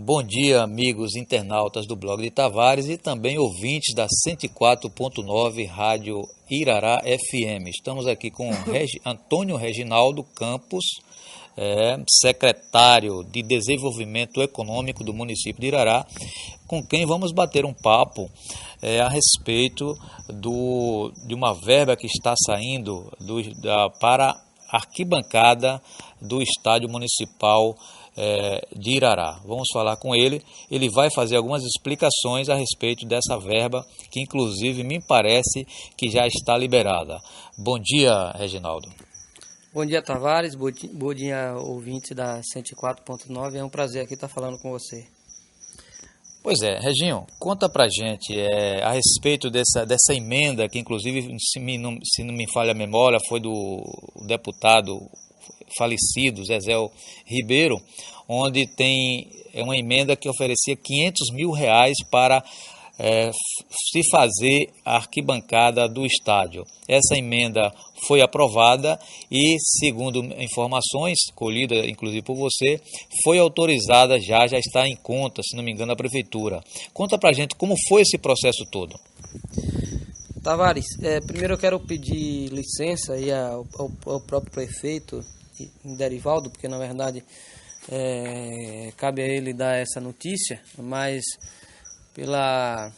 Bom dia, amigos internautas do blog de Tavares e também ouvintes da 104.9 Rádio Irará FM. Estamos aqui com Antônio Reginaldo Campos, secretário de Desenvolvimento Econômico do município de Irará, com quem vamos bater um papo a respeito de uma verba que está saindo para a arquibancada do Estádio Municipal de Irará. Vamos falar com ele, ele vai fazer algumas explicações a respeito dessa verba, que inclusive me parece que já está liberada. Bom dia, Reginaldo. Bom dia, Tavares, bom dia, ouvintes da 104.9, é um prazer aqui estar falando com você. Pois é, Reginho, conta pra gente a respeito dessa emenda, que inclusive, se não me falha a memória, foi do deputado falecido, Zezéu Ribeiro, onde tem uma emenda que oferecia R$500 mil para se fazer a arquibancada do estádio. Essa emenda foi aprovada e, segundo informações colhidas inclusive por você, foi autorizada, já está em conta, se não me engano, na prefeitura. Conta pra gente como foi esse processo todo. Tavares, primeiro eu quero pedir licença aí ao próprio prefeito Derivaldo, porque na verdade cabe a ele dar essa notícia, mas pela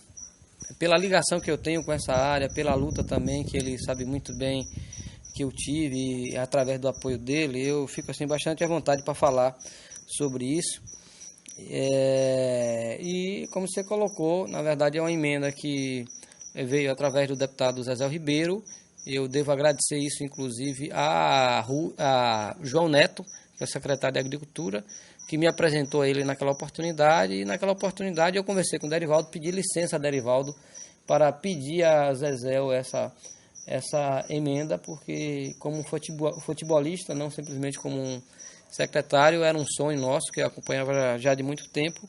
ligação que eu tenho com essa área, pela luta também, que ele sabe muito bem que eu tive, e através do apoio dele, eu fico assim bastante à vontade para falar sobre isso. E como você colocou, na verdade é uma emenda que veio através do deputado Zezéu Ribeiro. Eu devo agradecer isso, inclusive, a João Neto, que é o secretário de Agricultura, que me apresentou a ele naquela oportunidade. E naquela oportunidade eu conversei com o Derivaldo, pedi licença a Derivaldo para pedir a Zezéu essa emenda, porque como futebolista, não simplesmente como um secretário, era um sonho nosso, que eu acompanhava já de muito tempo.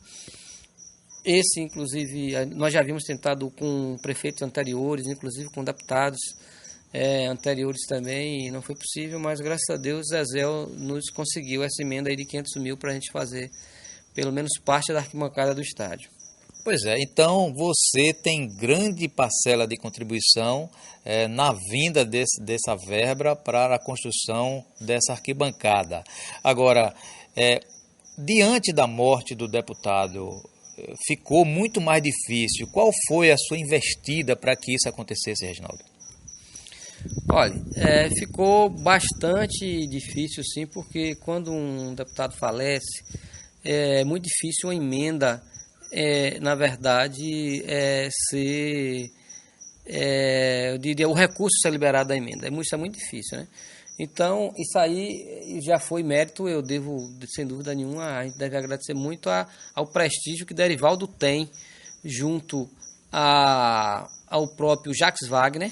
Esse, inclusive, nós já havíamos tentado com prefeitos anteriores, inclusive com deputados anteriores também, e não foi possível, mas graças a Deus Zezéu nos conseguiu essa emenda aí de R$500 mil para a gente fazer pelo menos parte da arquibancada do estádio. Pois é, então você tem grande parcela de contribuição na vinda dessa verba para a construção dessa arquibancada. Agora, diante da morte do deputado, ficou muito mais difícil. Qual foi a sua investida para que isso acontecesse, Reginaldo? Olha, ficou bastante difícil sim, porque quando um deputado falece, é muito difícil uma emenda, na verdade, eu diria, o recurso ser liberado da emenda. Isso é muito difícil, né? Então, isso aí já foi mérito, eu devo, sem dúvida nenhuma, a gente deve agradecer muito ao prestígio que Derivaldo tem junto ao próprio Jacques Wagner,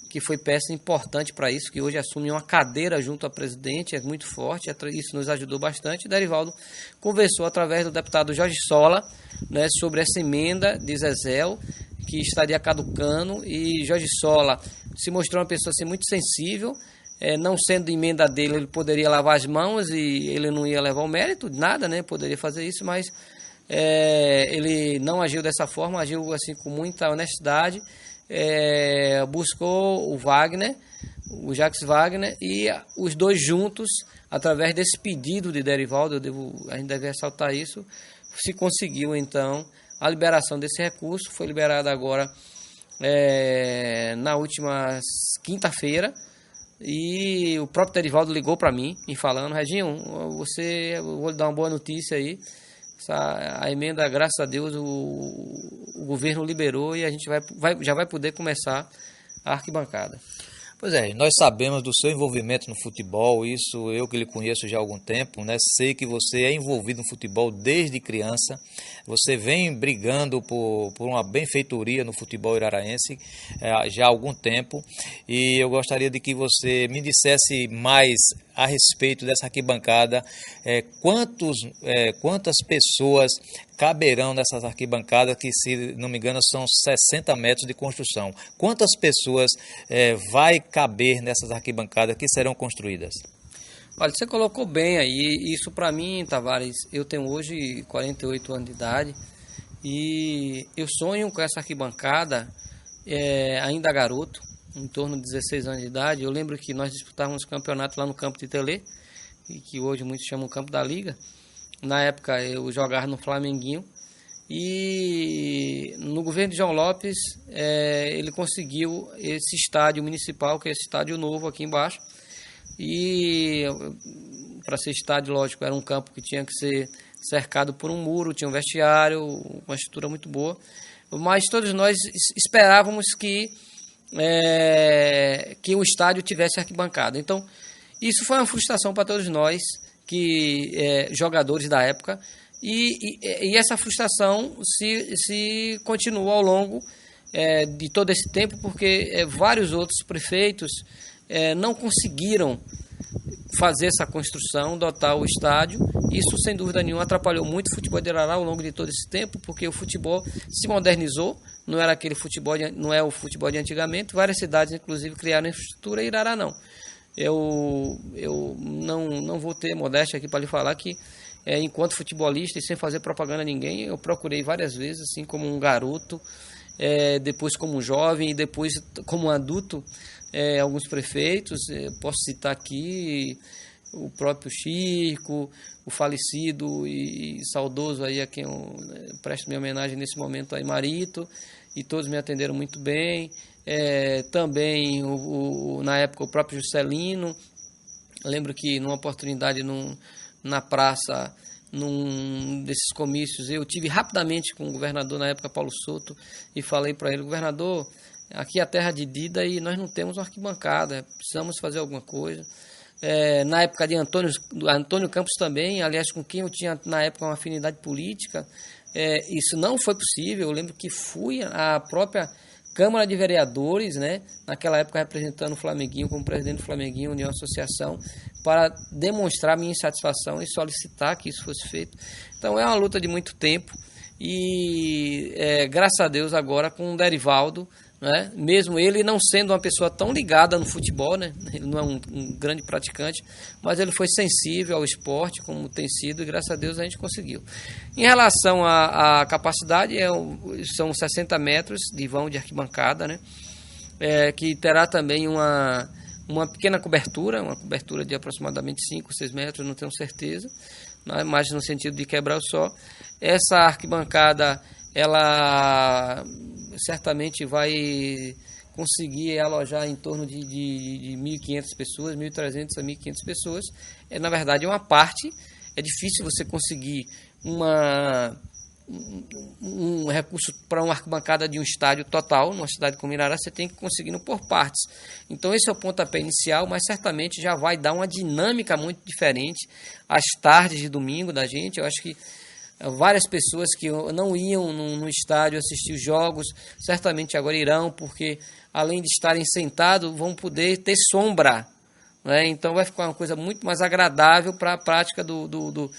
que foi peça importante para isso, que hoje assume uma cadeira junto ao presidente, é muito forte, isso nos ajudou bastante. Derivaldo conversou através do deputado Jorge Sola, né, sobre essa emenda de Zezéu, que estaria caducando, e Jorge Sola se mostrou uma pessoa assim, muito sensível, não sendo emenda dele, ele poderia lavar as mãos e ele não ia levar o mérito de nada, né, poderia fazer isso, mas ele não agiu dessa forma, agiu assim com muita honestidade. Buscou o Wagner, o Jacques Wagner, e os dois juntos, através desse pedido de Derivaldo, a gente deve ressaltar isso, se conseguiu então a liberação desse recurso. Foi liberado agora na última quinta-feira, e o próprio Derivaldo ligou para mim, me falando: Reginho, eu vou lhe dar uma boa notícia aí. A emenda, graças a Deus, o governo liberou e a gente já vai poder começar a arquibancada. Pois é, nós sabemos do seu envolvimento no futebol, isso eu que lhe conheço já há algum tempo, né? Sei que você é envolvido no futebol desde criança, você vem brigando por uma benfeitoria no futebol iraraense já há algum tempo, e eu gostaria de que você me dissesse mais a respeito dessa arquibancada, quantas pessoas caberão nessas arquibancadas, que, se não me engano, são 60 metros de construção. Quantas pessoas vai caber nessas arquibancadas que serão construídas? Olha, você colocou bem aí, isso para mim, Tavares, eu tenho hoje 48 anos de idade e eu sonho com essa arquibancada ainda garoto, em torno de 16 anos de idade. Eu lembro que nós disputávamos campeonato lá no campo de Telê, e que hoje muitos chamam campo da Liga. Na época eu jogava no Flamenguinho e no governo de João Lopes ele conseguiu esse estádio municipal, que é esse estádio novo aqui embaixo. E para ser estádio, lógico, era um campo que tinha que ser cercado por um muro, tinha um vestiário, uma estrutura muito boa, mas todos nós esperávamos que o estádio tivesse arquibancada. Então isso foi uma frustração para todos nós, jogadores da época, e essa frustração se continuou ao longo de todo esse tempo, porque vários outros prefeitos não conseguiram fazer essa construção, dotar o estádio. Isso, sem dúvida nenhuma, atrapalhou muito o futebol de Irará ao longo de todo esse tempo, porque o futebol se modernizou, não era aquele futebol, não é o futebol de antigamente. Várias cidades, inclusive, criaram infraestrutura, e Irará não. Eu não vou ter modéstia aqui para lhe falar que, enquanto futebolista e sem fazer propaganda a ninguém, eu procurei várias vezes, assim como um garoto, depois como um jovem e depois como um adulto, alguns prefeitos. Posso citar aqui o próprio Chico, o falecido e saudoso aí, a quem eu presto minha homenagem nesse momento, aí, Marito, e todos me atenderam muito bem. Também na época o próprio Juscelino. Lembro que numa oportunidade na praça, num desses comícios, eu tive rapidamente com o governador na época, Paulo Souto, e falei para ele: governador, aqui é a terra de Dida e nós não temos uma arquibancada, precisamos fazer alguma coisa. Na época de Antônio Campos também, aliás, com quem eu tinha na época uma afinidade política, isso não foi possível. Eu lembro que fui à própria Câmara de Vereadores, né, naquela época representando o Flamenguinho, como presidente do Flamenguinho, de uma associação, para demonstrar minha insatisfação e solicitar que isso fosse feito. Então é uma luta de muito tempo e graças a Deus agora com o Derivaldo, né, mesmo ele não sendo uma pessoa tão ligada no futebol, né, ele não é um grande praticante, mas ele foi sensível ao esporte, como tem sido, e graças a Deus a gente conseguiu. Em relação à capacidade, são 60 metros de vão de arquibancada, né, que terá também uma pequena cobertura, uma cobertura de aproximadamente 5, 6 metros, não tenho certeza, mas no sentido de quebrar o sol. Essa arquibancada, ela certamente vai conseguir alojar em torno de 1.500 pessoas, 1.300 a 1.500 pessoas. Na verdade, é uma parte. É difícil você conseguir um recurso para uma arquibancada de um estádio total. Numa cidade como Irará, você tem que conseguir por partes. Então esse é o pontapé inicial, mas certamente já vai dar uma dinâmica muito diferente às tardes de domingo da gente. Eu acho que várias pessoas que não iam no estádio assistir os jogos, certamente agora irão, porque além de estarem sentados, vão poder ter sombra, né? Então vai ficar uma coisa muito mais agradável para a prática do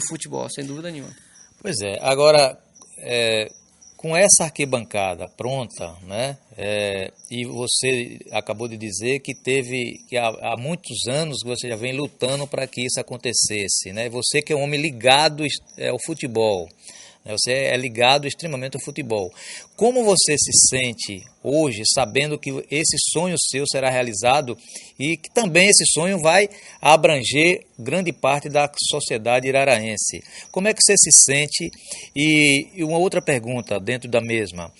futebol, sem dúvida nenhuma. Pois é, agora com essa arquibancada pronta, né, e você acabou de dizer que há muitos anos você já vem lutando para que isso acontecesse, né? Você que é um homem ligado ao futebol, né? Você é ligado extremamente ao futebol. Como você se sente hoje, sabendo que esse sonho seu será realizado e que também esse sonho vai abranger grande parte da sociedade iraraense? Como é que você se sente? E uma outra pergunta dentro da mesma.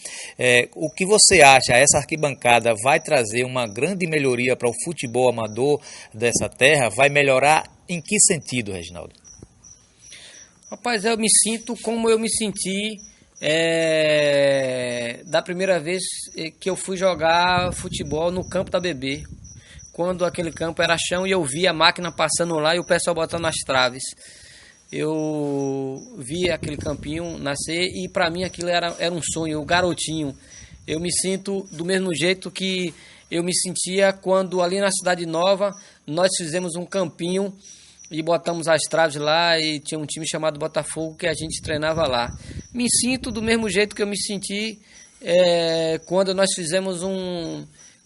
O que você acha? Essa arquibancada vai trazer uma grande melhoria para o futebol amador dessa terra? Vai melhorar em que sentido, Reginaldo? Rapaz, eu me sinto como eu me senti da primeira vez que eu fui jogar futebol no campo da BB, quando aquele campo era chão e eu vi a máquina passando lá e o pessoal botando as traves. Eu vi aquele campinho nascer e para mim aquilo era um sonho, o garotinho. Eu me sinto do mesmo jeito que eu me sentia quando ali na Cidade Nova nós fizemos um campinho e botamos as traves lá e tinha um time chamado Botafogo que a gente treinava lá. Me sinto do mesmo jeito que eu me senti quando nós fizemos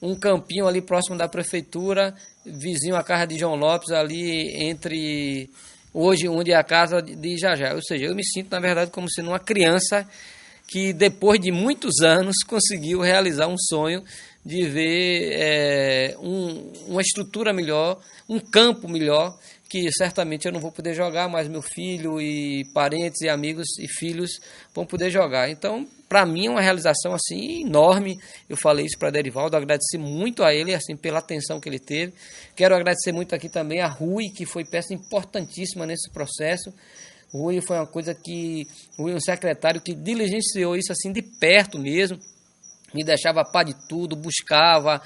um campinho ali próximo da prefeitura, vizinho à casa de João Lopes, ali entre hoje onde é a casa de Jajá. Ou seja, eu me sinto, na verdade, como sendo uma criança que depois de muitos anos conseguiu realizar um sonho de ver uma estrutura melhor, um campo melhor, que certamente eu não vou poder jogar, mas meu filho e parentes e amigos e filhos vão poder jogar. Então, para mim é uma realização assim enorme. Eu falei isso para Derivaldo, agradeci muito a ele assim pela atenção que ele teve. Quero agradecer muito aqui também a Rui, que foi peça importantíssima nesse processo. Rui foi uma coisa que Rui é um secretário que diligenciou isso assim de perto mesmo. Me deixava a par de tudo, buscava,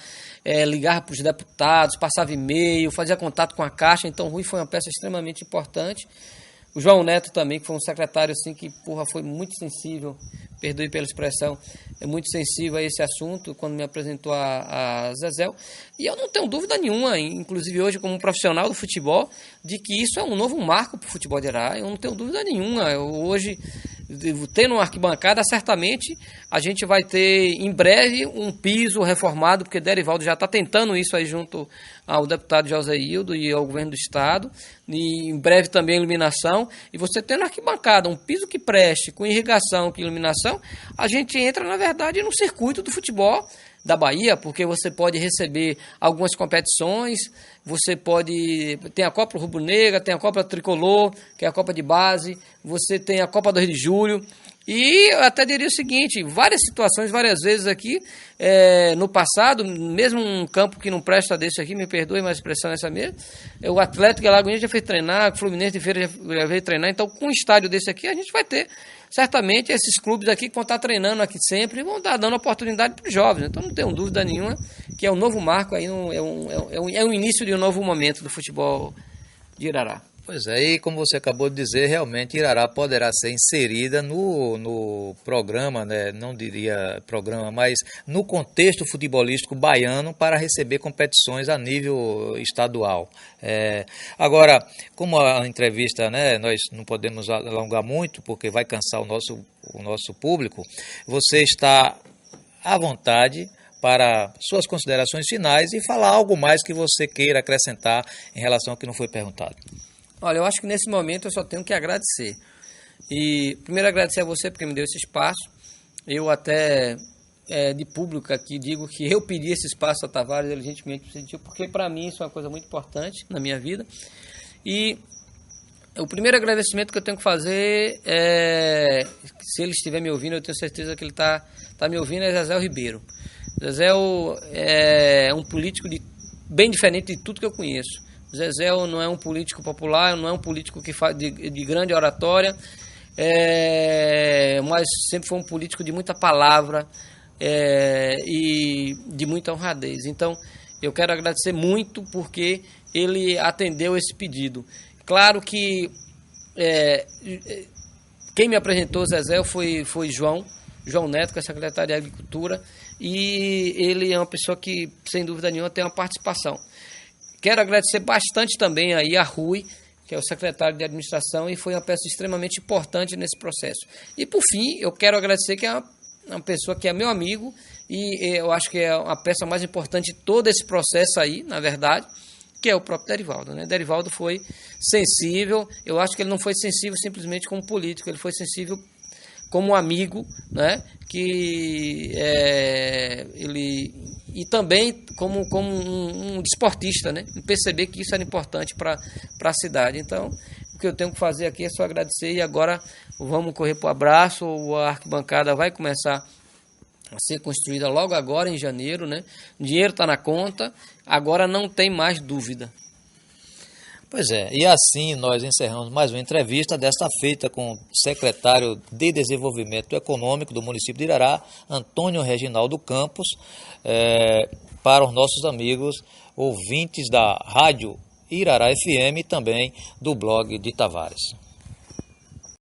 ligava para os deputados, passava e-mail, fazia contato com a Caixa. Então, Rui foi uma peça extremamente importante. O João Neto também, que foi um secretário assim, que foi muito sensível, perdoe pela expressão, é muito sensível a esse assunto, quando me apresentou a Zezel. E eu não tenho dúvida nenhuma, inclusive hoje como um profissional do futebol, de que isso é um novo marco para o futebol de Arará. Eu não tenho dúvida nenhuma. Hoje, tendo uma arquibancada, certamente a gente vai ter em breve um piso reformado, porque Derivaldo já está tentando isso aí junto ao deputado José Hildo e ao governo do estado, e em breve também a iluminação. E você tendo arquibancada, um piso que preste, com irrigação, com iluminação, a gente entra, na verdade, no circuito do futebol da Bahia, porque você pode receber algumas competições, você pode... Tem a Copa Rubro-Negra, tem a Copa Tricolor, que é a Copa de base, você tem a Copa 2 de Julho, e eu até diria o seguinte, várias situações, várias vezes aqui, no passado, mesmo um campo que não presta desse aqui, me perdoe, mas a expressão é essa mesmo, o Atlético de Alagoinhas já fez treinar, o Fluminense de Feira já veio treinar, então com um estádio desse aqui a gente vai ter, certamente, esses clubes aqui que vão estar treinando aqui sempre, vão estar dando oportunidade para os jovens, então não tenho dúvida nenhuma que é um novo marco, aí é o início de um novo momento do futebol de Irará. Pois é, e como você acabou de dizer, realmente Irará poderá ser inserida no programa, né, não diria programa, mas no contexto futebolístico baiano para receber competições a nível estadual. Agora, como a entrevista, né, nós não podemos alongar muito, porque vai cansar o nosso público, você está à vontade para suas considerações finais e falar algo mais que você queira acrescentar em relação ao que não foi perguntado. Olha, eu acho que nesse momento eu só tenho que agradecer. E primeiro agradecer a você porque me deu esse espaço. Eu até de público aqui digo que eu pedi esse espaço a Tavares, ele gentilmente pediu, porque para mim isso é uma coisa muito importante na minha vida. E o primeiro agradecimento que eu tenho que fazer se ele estiver me ouvindo, eu tenho certeza que ele está me ouvindo, é Zezel Ribeiro. Zezel é um político bem diferente de tudo que eu conheço. Zezel não é um político popular, não é um político que faz de grande oratória, mas sempre foi um político de muita palavra e de muita honradez. Então, eu quero agradecer muito porque ele atendeu esse pedido. Claro que quem me apresentou Zezel foi João Neto, que é secretário de Agricultura, e ele é uma pessoa que, sem dúvida nenhuma, tem uma participação. Quero agradecer bastante também aí a Rui, que é o secretário de administração, e foi uma peça extremamente importante nesse processo. E por fim, eu quero agradecer que é uma pessoa que é meu amigo, e eu acho que é a peça mais importante de todo esse processo aí, na verdade, que é o próprio Derivaldo, né? Derivaldo foi sensível, eu acho que ele não foi sensível simplesmente como político, ele foi sensível como amigo, né? E também como um desportista, né? Perceber que isso era importante para a cidade. Então, o que eu tenho que fazer aqui é só agradecer e agora vamos correr para o abraço. A arquibancada vai começar a ser construída logo agora em janeiro, né? O dinheiro está na conta, agora não tem mais dúvida. Pois é, e assim nós encerramos mais uma entrevista, desta feita com o secretário de Desenvolvimento Econômico do município de Irará, Antônio Reginaldo Campos, para os nossos amigos ouvintes da Rádio Irará FM e também do blog de Tavares.